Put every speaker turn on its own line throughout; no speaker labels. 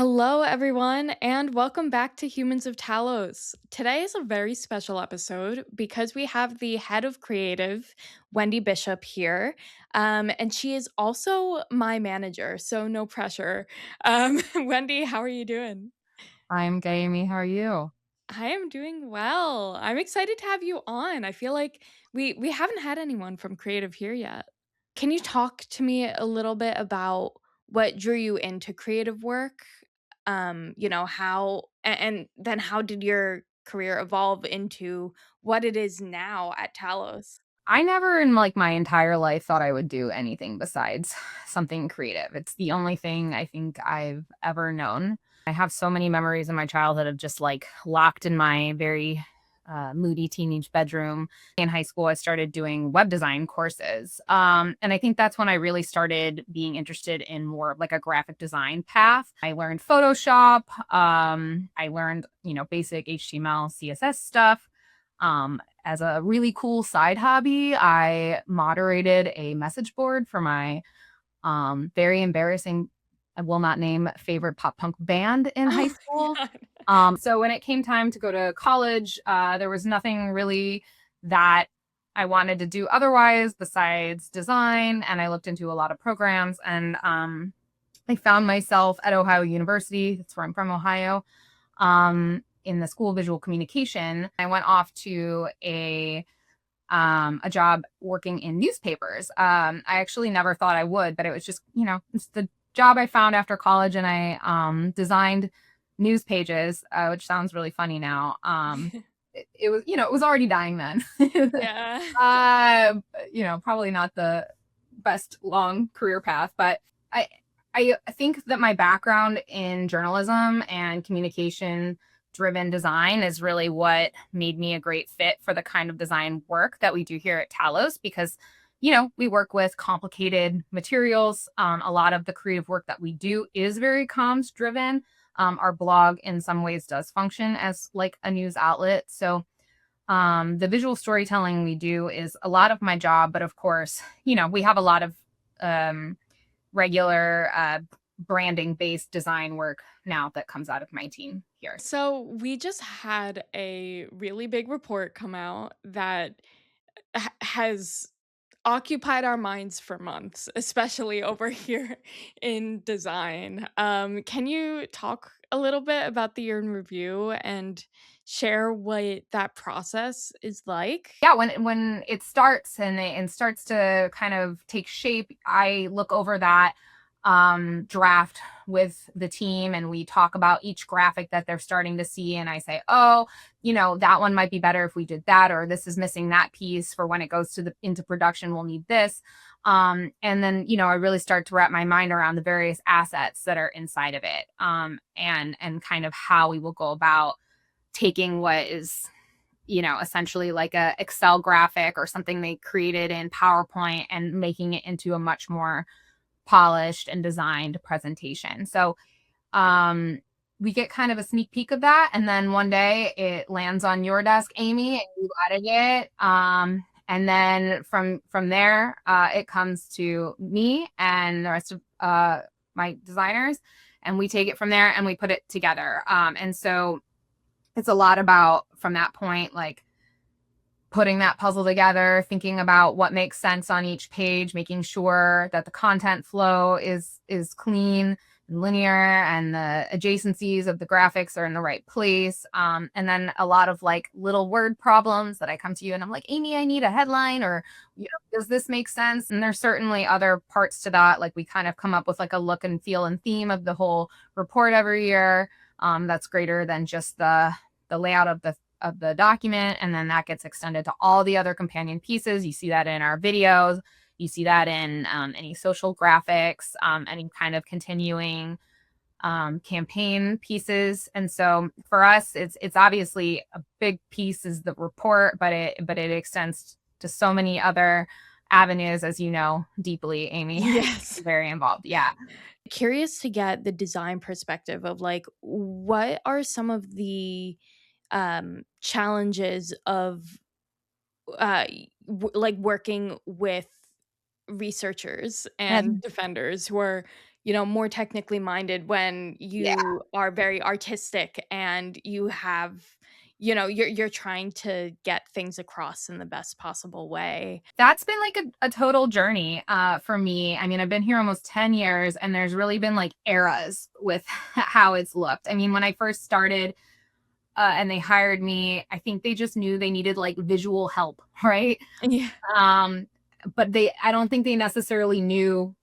Hello, everyone, and welcome back to Humans of Talos. Today is a very special episode because we have the head of creative, Wendy Bishop, here. And she is also my manager, so no pressure. Wendy, how are you doing?
I'm good, Amy. How are you?
I am doing well. I'm excited to have you on. I feel like we haven't had anyone from creative here yet. Can you talk to me a little bit about what drew you into creative work? How and then how did your career evolve into what it is now at Talos?
I never in my entire life thought I would do anything besides something creative. It's the only thing I think I've ever known. I have so many memories in my childhood of just locked in my very moody teenage bedroom. In high school, I started doing web design courses. And I think that's when I really started being interested in more of like a graphic design path. I learned Photoshop. I learned, basic HTML, CSS stuff. As a really cool side hobby, I moderated a message board for my very embarrassing, I will not name, favorite pop punk band in high
Oh my
school.
god.
So when it came time to go to college, there was nothing really that I wanted to do otherwise besides design. And I looked into a lot of programs and I found myself at Ohio University. That's where I'm from, Ohio, in the School of Visual Communication. I went off to a job working in newspapers. I actually never thought I would, but it was just, it's the job I found after college, and I designed news pages, which sounds really funny now. It was, it was already dying then.
Yeah.
uh, Probably not the best long career path, but I I think that my background in journalism and communication driven design is really what made me a great fit for the kind of design work that we do here at Talos because we work with complicated materials. A lot of the creative work that we do is very comms driven. Our blog in some ways does function as like a news outlet. So the visual storytelling we do is a lot of my job, but of course, we have a lot of um, regular branding based design work now that comes out of my team here.
So we just had a really big report come out that has occupied our minds for months, especially over here in design. Can you talk a little bit about the year in review and share what that process is like?
Yeah, when it starts and starts to kind of take shape, I look over that draft with the team and we talk about each graphic that they're starting to see, and I say, oh, that one might be better if we did that, or this is missing that piece for when it goes to the into production, we'll need this. And then I really start to wrap my mind around the various assets that are inside of it, and kind of how we will go about taking what is essentially like a Excel graphic or something they created in PowerPoint and making it into a much more polished and designed presentation. So um we get kind of a sneak peek of that, and then one day it lands on your desk, Amy, and you edit it. And then from there, it comes to me and the rest of my designers, and we take it from there and we put it together. And so it's a lot about from that point, like putting that puzzle together, thinking about what makes sense on each page, making sure that the content flow is clean and linear, and the adjacencies of the graphics are in the right place. And then a lot of like little word problems that I come to you and I'm like, Amy, I need a headline, or does this make sense? And there's certainly other parts to that. Like we kind of come up with like a look and feel and theme of the whole report every year. That's greater than just the layout of the document, and then that gets extended to all the other companion pieces. You see that in our videos, you see that in any social graphics, any kind of continuing campaign pieces. And so for us, it's obviously a big piece is the report, but it extends to so many other avenues, as you know deeply, Amy.
Yes.
Very involved. Yeah.
Curious to get the design perspective of like what are some of the challenges of like working with researchers
And
and defenders who are more technically minded when
Yeah.
you are very artistic and you have, you're trying to get things across in the best possible way.
That's been like a total journey for me. I mean, I've been here almost 10 years and there's really been like eras with how it's looked. I mean, when I first started and they hired me, I think they just knew they needed like visual help, right?
Yeah.
Um, but I don't think they necessarily knew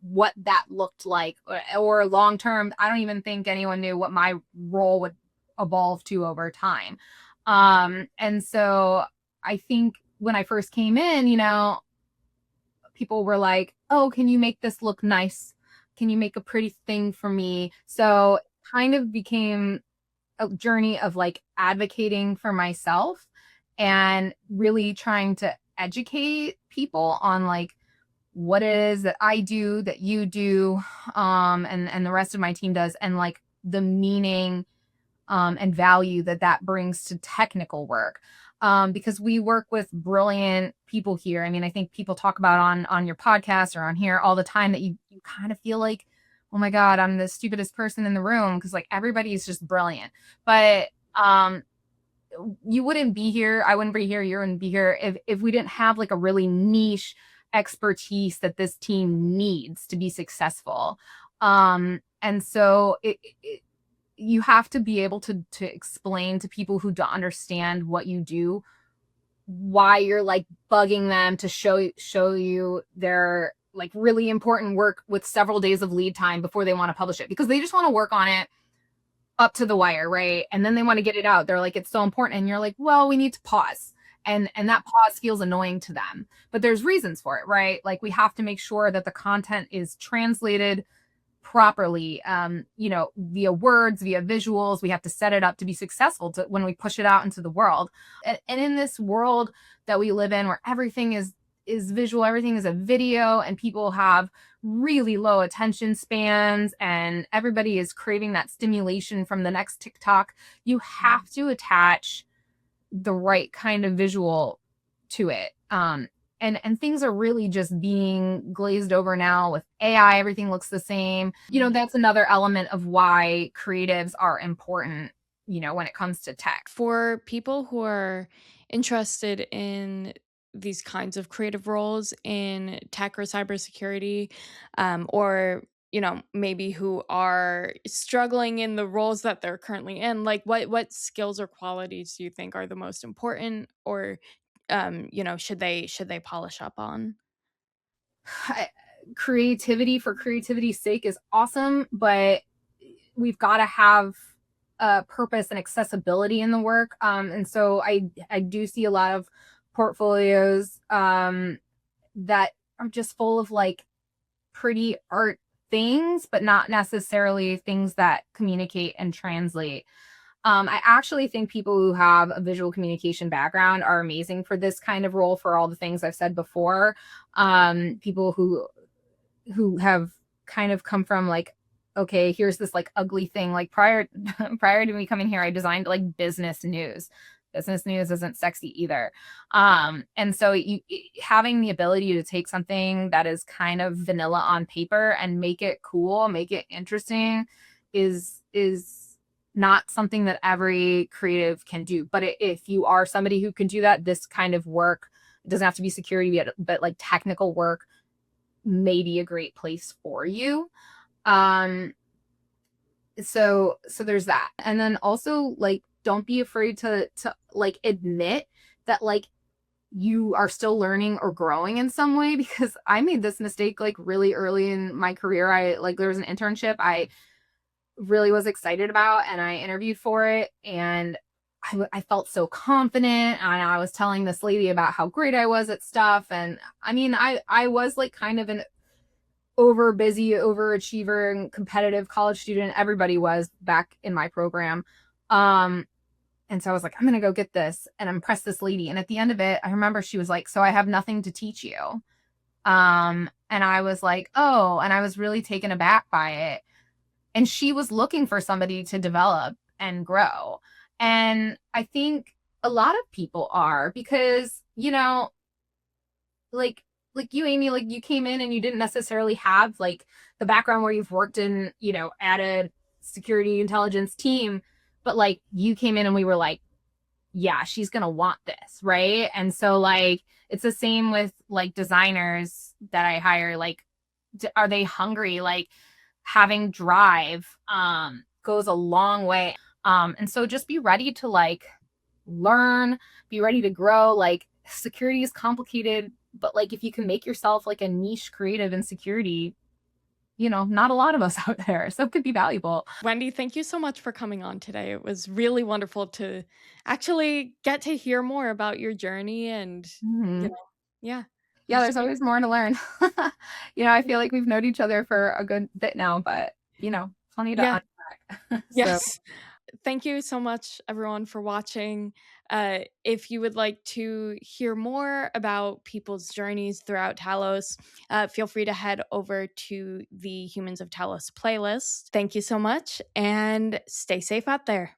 what that looked like or long term. I don't even think anyone knew what my role would evolve to over time. And so I think when I first came in, people were like, "Oh, can you make this look nice? Can you make a pretty thing for me?" So it kind of became a journey of like advocating for myself and really trying to educate people on like what it is that I do, that you do, and the rest of my team does, and like the meaning and value that that brings to technical work. Because we work with brilliant people here. I mean, I think people talk about on your podcast or on here all the time that you kind of feel like, oh my God, I'm the stupidest person in the room because like everybody is just brilliant. But you wouldn't be here. I wouldn't be here. You wouldn't be here if we didn't have like a really niche expertise that this team needs to be successful. And so you have to be able to explain to people who don't understand what you do why you're like bugging them to show you their like really important work with several days of lead time before they want to publish it because they just want to work on it up to the wire, right? And then they want to get it out. They're like, it's so important. And you're like, well, we need to pause. And that pause feels annoying to them. But there's reasons for it, right? Like we have to make sure that the content is translated properly, via words, via visuals. We have to set it up to be successful when we push it out into the world. And in this world that we live in where everything is visual, everything is a video, and people have really low attention spans and everybody is craving that stimulation from the next TikTok, you have to attach the right kind of visual to it. And things are really just being glazed over now with AI. Everything looks the same. That's another element of why creatives are important, when it comes to tech.
For people who are interested in these kinds of creative roles in tech or cybersecurity, or maybe who are struggling in the roles that they're currently in, like what skills or qualities do you think are the most important, or should they polish up on?
Creativity for creativity's sake is awesome, but we've got to have purpose and accessibility in the work. And so I do see a lot of portfolios that are just full of like pretty art things, but not necessarily things that communicate and translate. I actually think people who have a visual communication background are amazing for this kind of role for all the things I've said before. People who have kind of come from like, okay, here's this like ugly thing. Like prior to me coming here, I designed like business news. Business news isn't sexy either. And so having the ability to take something that is kind of vanilla on paper and make it cool, make it interesting is not something that every creative can do. But if you are somebody who can do that, this kind of work, it doesn't have to be security, but like technical work may be a great place for you. Um, so there's that. And then also like don't be afraid to like admit that like you are still learning or growing in some way because I made this mistake like really early in my career. I like there was an internship I really was excited about and I interviewed for it and I felt so confident and I was telling this lady about how great I was at stuff and I mean I was like kind of an over busy overachiever and competitive college student. Everybody was back in my program. And so I was like, I'm gonna go get this and impress this lady. And at the end of it, I remember she was like, so I have nothing to teach you. And I was like, oh, and I was really taken aback by it. And she was looking for somebody to develop and grow. And I think a lot of people are because, like like you, Amy, like you came in and you didn't necessarily have like the background where you've worked in, at a security intelligence team, but like you came in and we were like, yeah, she's going to want this, right? And so like it's the same with like designers that I hire. Like, are they hungry? Like having drive goes a long way. And so just be ready to like learn, be ready to grow. Like security is complicated, but like if you can make yourself like a niche creative in security, not a lot of us out there. So it could be valuable.
Wendy, thank you so much for coming on today. It was really wonderful to actually get to hear more about your journey and, you
Mhm.
know, yeah, it
Yeah,
was
there's
great.
always more to learn. I feel like we've known each other for a good bit now, but plenty to
Yeah,
unpack. So,
yes. Thank you so much, everyone, for watching. If you would like to hear more about people's journeys throughout Talos, feel free to head over to the Humans of Talos playlist. Thank you so much and stay safe out there.